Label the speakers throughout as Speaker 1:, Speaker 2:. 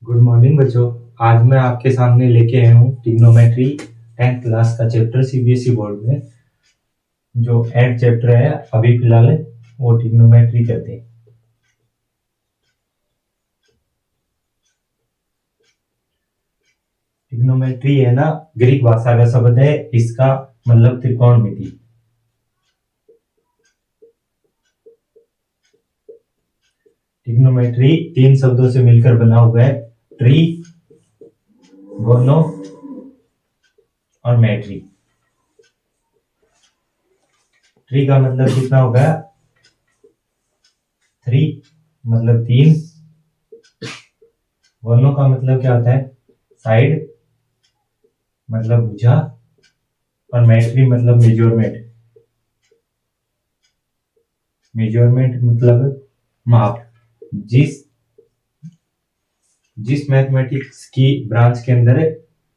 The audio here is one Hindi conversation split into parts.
Speaker 1: गुड मॉर्निंग बच्चों। आज मैं आपके सामने लेके आया हूँ ट्रिग्नोमेट्री 10th क्लास का चैप्टर सीबीएसई बोर्ड में। जो 8 चैप्टर है अभी फिलहाल वो ट्रिग्नोमेट्री कहते हैं। ट्रिग्नोमेट्री है ना, ग्रीक भाषा का शब्द है। इसका मतलब त्रिकोणमिति। ट्रिग्नोमेट्री 3 शब्दों से मिलकर बना हुआ है, ट्री, गोनो और मैट्री। ट्री का मतलब कितना होगा? 3 मतलब 3। गोनो का मतलब क्या होता है? साइड मतलब भुजा। और मैट्री मतलब मेजरमेंट। मेजरमेंट मतलब माप। जिस मैथमेटिक्स की ब्रांच के अंदर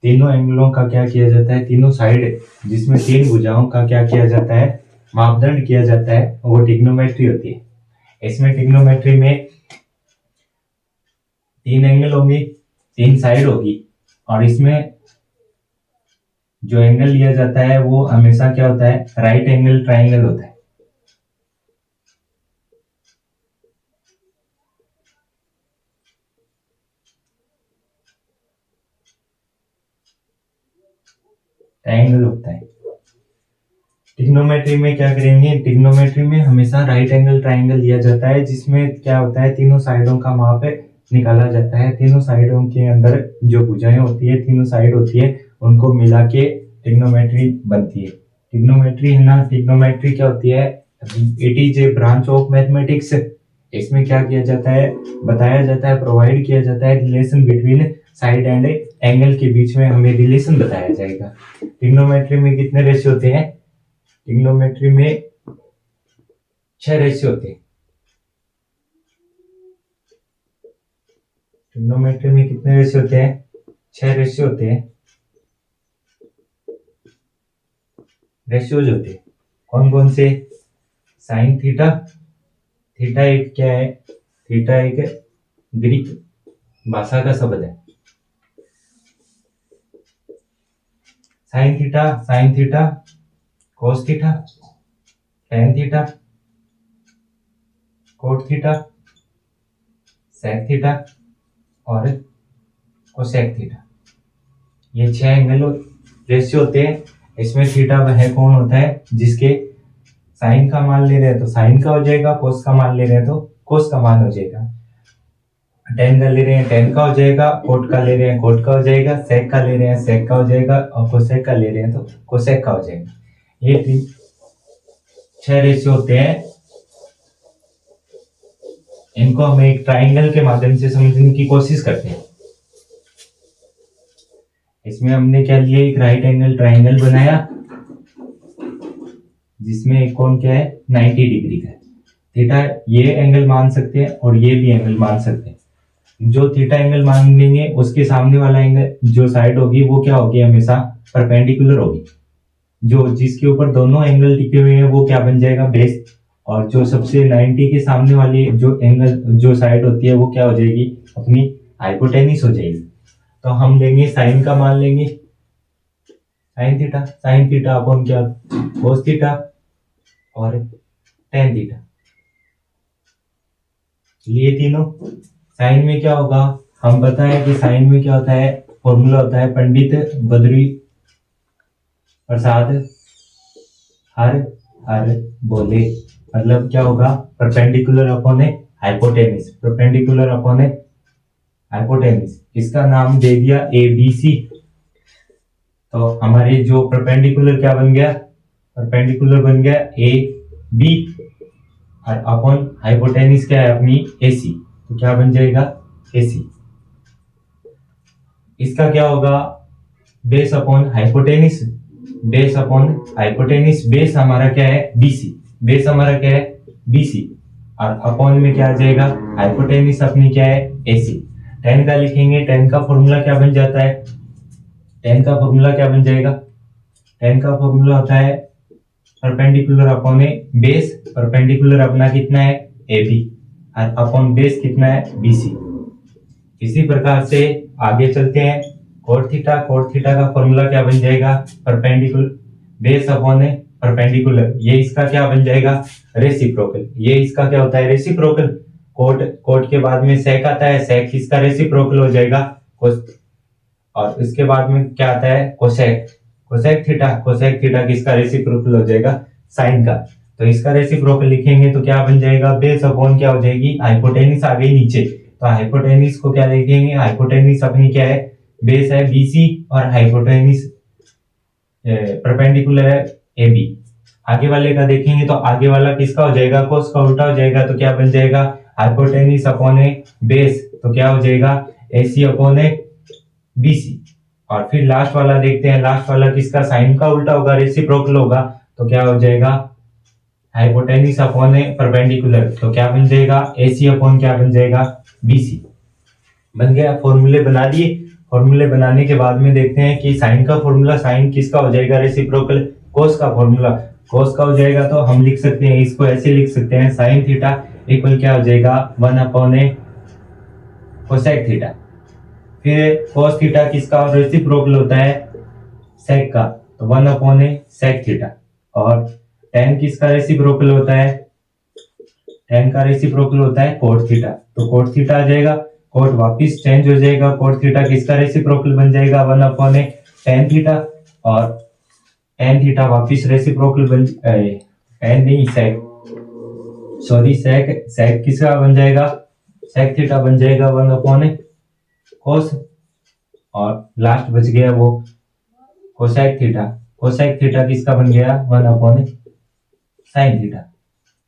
Speaker 1: तीनों एंगलों का क्या किया जाता है, तीनों साइड जिसमें 3 भुजाओं का क्या किया जाता है, मापदंड किया जाता है, वो ट्रिग्नोमेट्री होती है। इसमें ट्रिग्नोमेट्री में 3 एंगल होंगे, 3 साइड होगी, और इसमें जो एंगल लिया जाता है वो हमेशा क्या होता है? राइट एंगल ट्राइंगल होता है। ट्राइंगल होता है। ट्रिग्नोमेट्री में क्या करेंगे? ट्रिग्नोमेट्री में हमेशा राइट एंगल ट्राइंगल लिया जाता है, जिसमें क्या होता है, तीनों साइडों का माप निकाला जाता है। तीनों साइडों के अंदर जो भुजाएं होती है, तीनों साइड होती है, उनको मिला के ट्रिग्नोमेट्री बनती है। ट्रिग्नोमेट्री है ना, ट्रिग्नोमेट्री क्या होती है? It is a branch of mathematics. इसमें क्या किया जाता है? बताया जाता है, प्रोवाइड किया जाता है relation between side and angle के बीच में हमें रिलेशन बताया जाएगा। ट्रिग्नोमेट्री में कितने रेशियो होते हैं? ट्रिग्नोमेट्री में 6 रेशियो होते हैं। ट्रिग्नोमेट्री में कितने रेशियो होते हैं? 6 रेशियो होते हैं। रेशियोज होते हैं कौन कौन से? Sine theta. थीटा एक क्या है? थीटा एक ग्रीक भाषा का शब्द है। Sine theta, cos theta, tan theta, cot theta, sec theta और कोसेक थीटा। ये 6 एंगल रेशियो होते हैं। इसमें थीटा वह कौन होता है जिसके साइन का मान ले रहे हैं तो साइन का हो जाएगा, कोस का मान ले रहे हैं तो कोस का मान हो जाएगा, टेन का ले रहे हैं टेन का हो जाएगा, कोट का ले रहे हैं कोट का हो जाएगा, सेक का ले रहे हैं सेक का हो जाएगा, और कोसेक का ले रहे हैं तो कोसेक का हो जाएगा। ये 6 रेशियो होते हैं। इनको हम एक ट्राइंगल के माध्यम से समझने की कोशिश करते हैं। इसमें हमने क्या लिया? एक राइट एंगल ट्राइंगल बनाया, जिसमें एक कोण क्या है? 90 डिग्री का। थीटा ये एंगल मान सकते हैं और ये भी एंगल मान सकते हैं। जो थीटा एंगल मान लेंगे उसके सामने वाला एंगल जो साइड होगी वो क्या होगी? हमेशा परपेंडिकुलर होगी। जो जिसके ऊपर दोनों एंगल टिके हुए हैं वो क्या बन जाएगा? बेस। और जो सबसे 90 के सामने वाली जो एंगल जो साइड होती है वो क्या हो जाएगी? अपनी हाइपोटेनिस हो जाएगी। तो हम लेंगे साइन का मान लेंगे, साइन थीटा अपॉन क्या? कोस थीटा और टेन थीटा। लिए तीनों। साइन में क्या होगा? हम पता है कि साइन में क्या होता है? फॉर्मूला होता है पंडित बद्री प्रसाद हर हर बोले। मतलब क्या होगा? परपेंडिकुलर अपॉन ए हाइपोटेनिस। परपेंडिकुलर अपॉन ए हाइपोटेनिस। इसका नाम दे दिया ए बी सी। तो हमारे जो परपेंडिकुलर क्या बन गया? परपेंडिकुलर बन गया ए बी, और अपॉन हाइपोटेनिस क्या है अपनी? ए सी। तो क्या बन जाएगा? ए सी। इसका क्या होगा? Base upon hypotenuse. Base upon hypotenuse. Base हमारा क्या है? बीसी। बेस हमारा क्या है? बीसी। और अपॉन में क्या आ जाएगा? हाइपोटेनिस अपनी क्या है? एसी। टेन का लिखेंगे, टेन का फॉर्मूला क्या बन जाता है? टेन का फॉर्मूला क्या बन जाएगा? टेन का फॉर्मूला होता है परपेंडिकुलर अपॉन ए बेस। परपेंडिकुलर अपना कितना है? ए बी, और अपॉन बेस कितना है? बीसी। इसी प्रकार से आगे चलते हैं। कोट थीटा का फॉर्मूला क्या बन जाएगा, परपेंडिकुलर बेस अपॉन परपेंडिकुलर, ये इसका क्या बन जाएगा, रेसिप्रोकल। ये इसका क्या होता है, रेसिप्रोकल। कोट के बाद में सेक आता है, सेक किसका रेसिप्रोकल हो जाएगा, और इसके बाद में क्या आता है, कोसेक थीटा किसका रेसिप्रोकल हो जाएगा, साइन का। तो इसका रेसिप्रोकल लिखेंगे तो क्या बन जाएगा, बेस अपॉन क्या हो जाएगी, हाइपोटेनिस आ गई नीचे, तो हाइपोटेनिस को क्या लिखेंगे, हाइपोटेनिस अपनी क्या है, बेस है बीसी, और हाइपोटेनिस परपेंडिकुलर है AB। आगे वाले का देखेंगे तो आगे वाला किसका हो जाएगा, कोस का उल्टा हो जाएगा, तो क्या बन जाएगा, हाइपोटेनिस अपॉन बेस, तो क्या हो जाएगा, AC अपॉन BC। और फिर लास्ट वाला देखते हैं, लास्ट वाला किसका, साइन का उल्टा होगा, रेसिप्रोकल होगा, तो क्या हो जाएगा, हाइपोटेनिस अपॉन परपेंडिकुलर, तो क्या बन जाएगा, AC अपॉन क्या बन जाएगा, BC। बन गया, फॉर्मूले बना दिए। फॉर्मूले बनाने के बाद में देखते हैं कि साइन का फॉर्मूला, साइन किसका हो जाएगा, रेसिप्रोकल, कोस का फॉर्मूला कोस का हो जाएगा, तो हम लिख सकते हैं, इसको ऐसे लिख सकते हैं, साइन थीटा इक्वल क्या हो जाएगा, 1 अपॉन कोसेक थीटा। फिर कोस थीटा किसका रेसिप्रोकल होता है, सेक का, तो 1 अपॉन सेक थीटा। और टेन किसका रेसिप्रोकल होता है, टेन का रेसिप्रोकल होता है कोट थीटा, तो कोट थीटा आ जाएगा, कोट वापिस चेंज हो जाएगा, कोट थीटा किसका रेसिप्रोकल बन जाएगा, 1 अपॉन टेन थीटा, और टेन थीटा वापिस रेसिप्रोकल बन टेन नहीं सेक, सॉरी सेक किसका बन जाएगा, सेक थीटा बन जाएगा 1 अपॉन कोस, और लास्ट बच गया वो कोसेक थीटा किसका बन गया, 1 अपॉन साइन थीटा।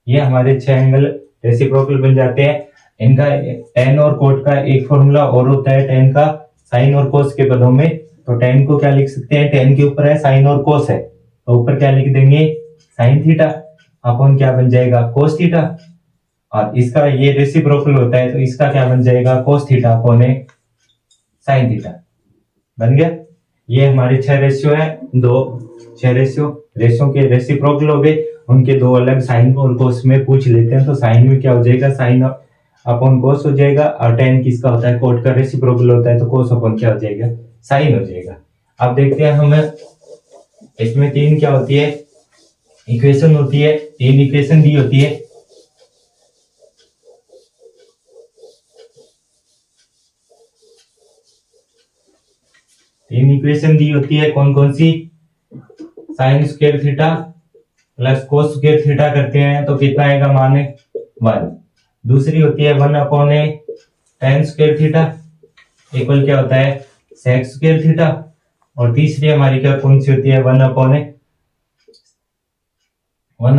Speaker 1: ये हमारे 6 एंगल रेसिप्रोकल बन जाते हैं। इनका टेन और कोट का एक फॉर्मूला और होता है, टेन का साइन और कोस के पदों में, तो टेन को क्या लिख सकते हैं, टेन के ऊपर है साइन और कोस है, तो ऊपर क्या लिख देंगे, साइन थीटा अपॉन क्या बन जाएगा, कोस थीटा, और इसका ये रेसिप्रोकल होता है, तो इसका क्या बन जाएगा, cos theta upon sine theta. बन गया। ये हमारे 6 रेशियो है, 6 रेशियो के रेसिप्रोकल हो गए, उनके 2 अलग साइन और कोस में पूछ लेते हैं। तो साइन में क्या हो जाएगा, साइन अपॉन कोस हो जाएगा, और टेन किसका होता है, कोट का रेसिप्रोकल होता है, तो कोस अपॉन क्या हो जाएगा, साइन हो जाएगा। अब देखते हैं हम, इसमें 3 क्या होती है, इक्वेशन होती है, 3 इक्वेशन दी होती है। तीन इक्वेशन दी होती है, कौन कौन सी, sine square theta plus cos square theta करते हैं तो कितना आएगा, मान 1। दूसरी होती है 1 upon ten square theta equal क्या होता है, सेक स्क्वायर थीटा। और तीसरी हमारी क्या कौन सी होती है, 1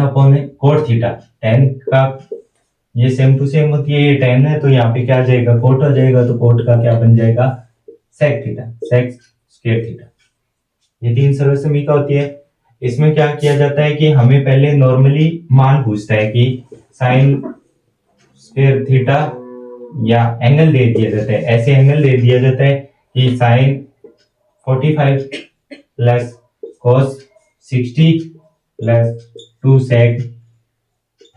Speaker 1: अपॉन कोट थीटा। टेन का ये सेम टू सेम होती है, ये टेन है तो यहाँ पे क्या आ जाएगा, कोट हो जाएगा, तो कोट का क्या बन जाएगा, sec theta, sec square theta. ये 3 सर्वसमीका होती है। इसमें क्या किया जाता है कि हमें पहले नॉर्मली मान पूछता है कि साइन स्क्वायर थीटा या एंगल दे दिया जाता है, ऐसे एंगल दे दिया जाता है कि साइन 45 प्लस कोस 60 प्लस 2 सेक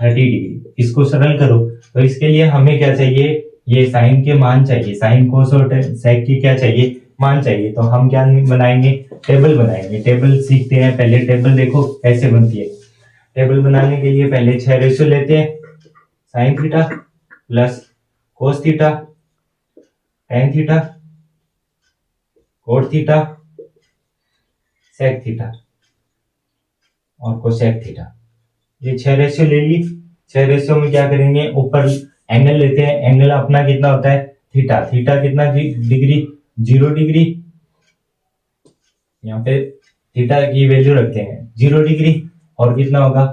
Speaker 1: 30 डिग्री। इसको सरल करो तो इसके लिए हमें क्या चाहिए, ये साइन के मान चाहिए, साइन कोस और सेक की क्या चाहिए, मान चाहिए। तो हम क्या बनाएंगे, टेबल बनाएंगे। टेबल सीखते हैं, पहले टेबल देखो कैसे बनती है। टेबल बनाने के लिए पहले 6 रेशियो लेते हैं, साइन थीटा प्लस कोस theta, tan theta, cot theta, sec theta और कोसेक थीटा। ये 6 रेशियो ले ली। 6 रेशियो में क्या करेंगे, ऊपर एंगल लेते हैं। एंगल अपना कितना होता है, थीटा। थीटा कितना डिग्री, 0 डिग्री। यहाँ पे थीटा की वैल्यू रखते हैं 0 डिग्री। और कितना होगा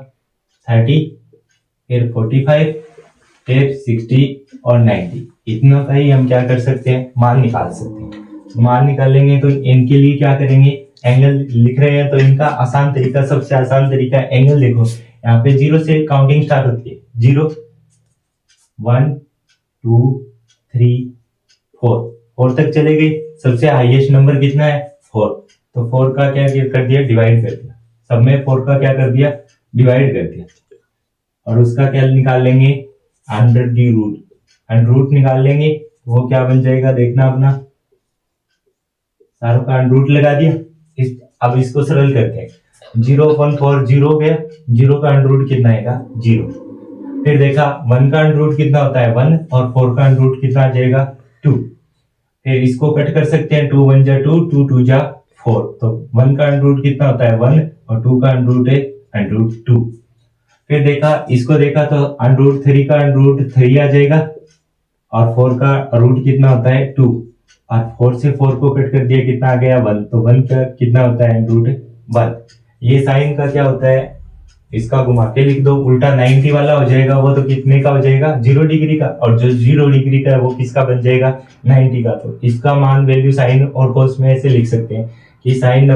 Speaker 1: 30, फिर 45, फिर 60 और 90। इतना का ही हम क्या कर सकते हैं, मान निकाल सकते हैं। मान निकालेंगे तो इनके लिए क्या करेंगे, एंगल लिख रहे हैं तो इनका आसान तरीका, सबसे आसान तरीका एंगल देखो। यहाँ पे 0 से काउंटिंग स्टार्ट होती है, 0, 1, 2, 3, 4 तक चले गई। सबसे हाईएस्ट नंबर कितना है, 4। तो 4 का क्या कर दिया, डिवाइड कर दिया। सब में 4 का क्या कर दिया, डिवाइड कर दिया। और उसका क्या निकाल लेंगे, under the root, under root निकाल लेंगे। वो क्या बन जाएगा देखना अपना, सारों का अंडरूट लगा दिया। अब इसको सरल करते हैं, 0/4 जीरो हो गया, जीरो का अंडरूट कितना आएगा 0। फिर देखा 1 का अंडरूट कितना होता है 1 और 4 का अंडरूट कितना आ जाएगा 2। फिर इसको कट कर सकते हैं, 2 1 जा 2, 2 2 जा 4, तो 1 का अंडरूट कितना होता है 1 और 2 का अंडरूट है अंडरूट 2। फिर देखा इसको देखा तो अंडरूट 3 का अंडरूट 3 आ जाएगा और 4 का रूट कितना होता है 2 और 4 से 4 को कट कर दिया कितना आ गया 1, तो 1 का कितना होता है अंडरूट 1। ये साइन का क्या होता है, इसका घुमा के लिख दो, उल्टा 90 वाला हो जाएगा, वो तो कितने का हो जाएगा 0 डिग्री का, और जो 0 डिग्री का है वो किसका बन जाएगा 90 का। तो इसका मान वैल्यू साइन और कोस में ऐसे लिख सकते हैं कि साइन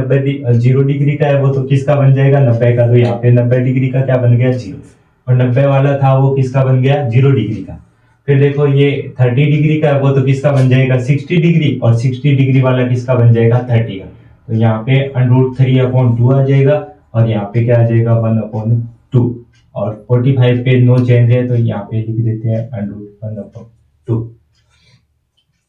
Speaker 1: 0 डिग्री का है वो तो किसका बन जाएगा 90 का, तो यहाँ पे 90 डिग्री का क्या बन गया 0, और 90 वाला था वो किसका बन गया 0 डिग्री का। फिर देखो ये 30 डिग्री का है वो तो किसका बन जाएगा 60 डिग्री, और 60 डिग्री वाला किसका बन जाएगा 30 का। तो यहाँ पे √3/2 आ जाएगा और यहाँ पे क्या आ जाएगा 1/2, और 45 पे नो चेंज है तो यहाँ पे लिख देते हैं √1/2।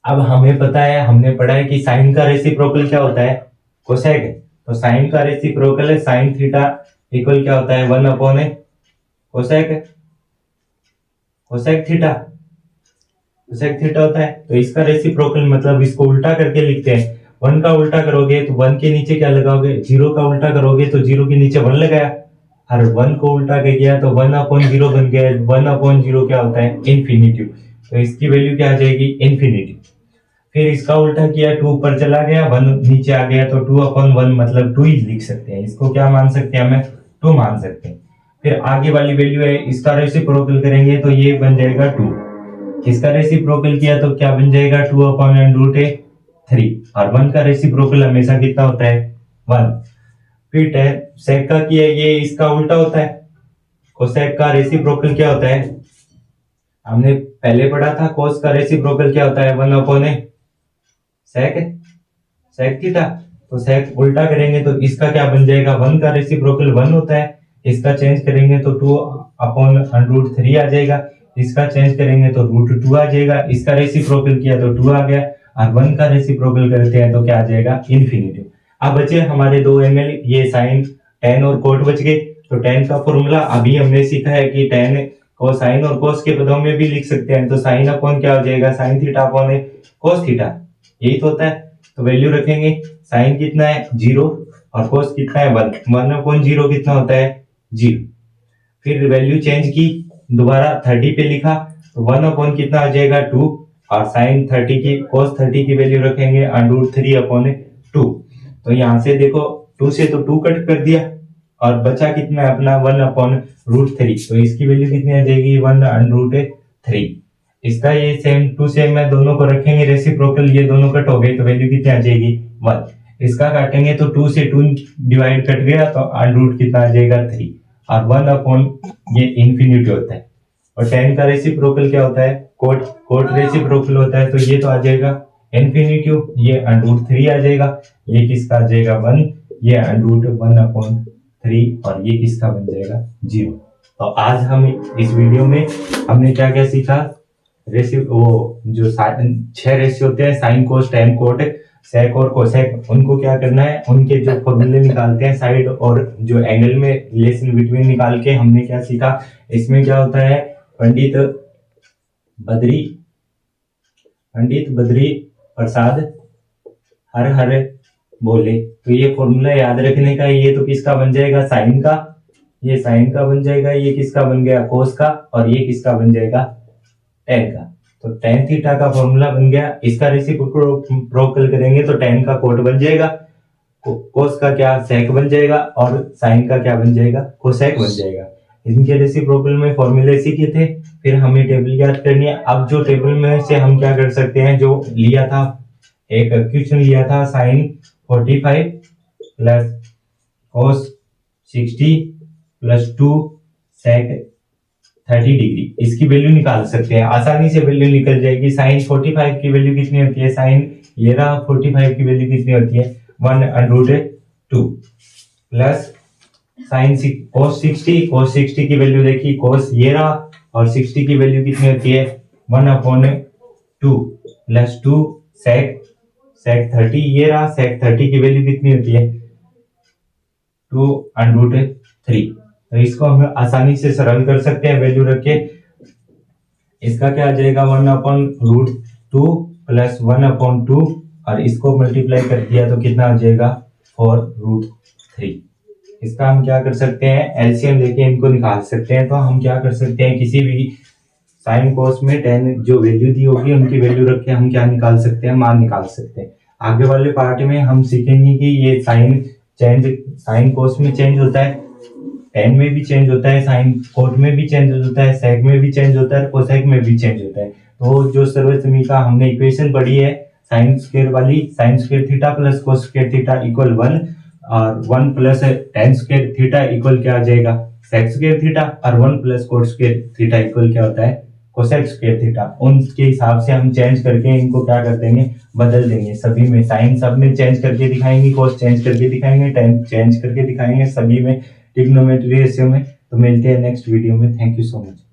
Speaker 1: अब हमें पता है, हमने पढ़ा है कि साइन का रेसिप्रोकल क्या होता है कोसेक है, तो साइन का रेसिप्रोकल है साइन थीटा इक्वल क्या होता है 1/a cosec, cosec theta, cosec theta होता है। तो इसका रेसिप्रोकल मतलब इसको उल्टा करके लिखते हैं, 1 का उल्टा करोगे तो 1 के नीचे क्या लगाओगे 0 का उल्टा करोगे तो 0 के नीचे 1 लगाया, और 1 को उल्टा कर दिया तो 1/0 बन गया। 1/0 क्या होता है इन्फिनिटी, तो इसकी वैल्यू क्या आ जाएगी इन्फिनिटी। फिर इसका उल्टा किया 2 ऊपर चला गया 1 नीचे आ गया तो 2/1 मतलब 2 ही लिख सकते हैं, इसको क्या मान सकते हैं हमें 2 मान सकते हैं। फिर आगे वाली वैल्यू है इसका रेसिप्रोकल करेंगे तो ये बन जाएगा 2, इसका रेसिप्रोकल किया तो क्या बन जाएगा 2/√3, और 1 का रेसिप्रोकल हमेशा कितना होता है 1। फिर सेक का किया ये इसका उल्टा होता है, कोसेक का रेसिप्रोकल क्या होता है हमने पहले पढ़ा था, कोस का रेसिप्रोकल क्या होता है 1/a सेक, सेक थीटा। तो सेक उल्टा करेंगे तो इसका क्या बन जाएगा 1 का रेसिप्रोकल 1 होता है, इसका चेंज करेंगे तो 2/√3 आ जाएगा, इसका चेंज करेंगे तो √2 आ जाएगा, इसका रेसिप्रोकल किया तो 2 आ गया, और 1 का रेसिप्रोकल करते हैं तो क्या आ जाएगा इन्फिनिटी। अब बचे हमारे दो एंगल, ये साइन tan और कोट बच गए। तो tan का फॉर्मूला अभी हमने सीखा है कि tan को साइन और कोस के पदों में भी लिख सकते हैं, तो साइन अपॉन क्या हो जाएगा sine theta upon cos theta, यही तो होता है। तो वैल्यू रखेंगे, साइन कितना है 0 और कोस कितना है 1, 1/0 कितना होता है 0। फिर वैल्यू चेंज की, दोबारा 30 पे लिखा तो 1/, कितना आ जाएगा 2, और साइन 30 की कोस 30 की वैल्यू रखेंगे √3/2। तो यहाँ से देखो 2 से तो 2 कट कर दिया और बचा कितना है अपना 1/√3, तो इसकी वैल्यू कितनी आ जाएगी 1/√3। इसका ये सेम टू सेम है, दोनों को रखेंगे रेसिप्रोकल, ये दोनों कट हो गए तो वैल्यू कितनी आ जाएगी 1। इसका काटेंगे तो 2 से 2 डिवाइड कट गया तो √, कितना आ जाएगा 3, और 1/, ये इन्फिनिटी होता है। और tan का रेसिप्रोकल क्या होता है कोट, कोट रेसिप्रोकल होता है, तो ये तो आ जाएगा इन्फिनिटी, ये √3 आ जाएगा, ये किसका आ जाएगा 1, ये √1/3, और ये किसका बन जाएगा 0। तो आज हम इस वीडियो में हमने क्या क्या सीखा, वो जो 6 रेशियो होते हैं sine cos tan cot sec और कोसेक, उनको क्या करना है, उनके जो फॉर्मूले निकालते हैं साइड और जो एंगल में रिलेशन बिटवीन निकाल के हमने क्या सीखा। इसमें क्या होता है पंडित बद्री प्रसाद हर हर बोले, तो ये फॉर्मूला याद रखने का। ये तो किसका बन जाएगा साइन का, ये साइन का बन जाएगा, ये किसका बन गया कोस का, और ये किसका बन जाएगा tan का। तो tan थीटा का फॉर्मूला बन गया, इसका रेसिप्रोकल करेंगे तो tan का कोट बन जाएगा, कोस का क्या सेक बन जाएगा, और साइन का क्या बन जाएगा कोसेक बन जाएगा। इनके रेसिप्रोकल में फॉर्मूले सीखे थे, फिर हमें टेबल याद करनी है। अब जो टेबल में से हम क्या कर सकते हैं, जो लिया था एक क्वेश्चन लिया था साइन 45 प्लस कोस 60 प्लस 2 सेक 30 डिग्री, इसकी वैल्यू निकाल सकते हैं, आसानी से वैल्यू निकल जाएगी। साइन 45 की वैल्यू कितनी होती है, साइन ये रहा 45 की वैल्यू कितनी होती है 1/2 प्लस साइन कोस 60 की वैल्यू देखी, कोस ये रहा, और 60 की वैल्यू कितनी होती है 1/2 प्लस 2 sec 30, ये रहा sec 30 की वैल्यू कितनी होती है 2√3। तो इसको हम आसानी से सरल कर सकते हैं वैल्यू रख के। इसका क्या आ जाएगा 1/√2 प्लस 1/2 और इसको मल्टीप्लाई कर दिया तो कितना आ जाएगा 4√3। इसका हम क्या कर सकते हैं एलसीएम लेके इनको निकाल सकते हैं। तो हम क्या कर सकते हैं किसी भी साइन कोस में टेन जो वैल्यू दी होगी उनकी वैल्यू रख के हम क्या निकाल सकते हैं मान निकाल सकते हैं। आगे वाले पार्ट में हम सीखेंगे कि ये साइन कोस में चेंज होता है, टेन में भी चेंज होता है, साइन कोट में भी चेंज होता है, सेक में भी चेंज होता है, कोसेक में भी चेंज होता है। तो जो सर्वसमीका हमने इक्वेशन पढ़ी है साइन स्क्वायर वाली, sign square theta plus cos square theta equal 1 और 1 plus ten square theta equal क्या आ जाएगा सेक स्क्वायर थीटा और 1 plus coat square theta equal क्या होता है कोसेक स्क्वायर थीटा। उनके हिसाब से हम चेंज करके इनको क्या कर देंगे बदल देंगे। सभी में साइन सब में चेंज करके दिखाएंगे, कोस चेंज करके दिखाएंगे, टेन चेंज करके दिखाएंगे, सभी में ट्रिग्नोमेट्री रेशियो में। तो मिलते हैं नेक्स्ट वीडियो में। Thank you so much.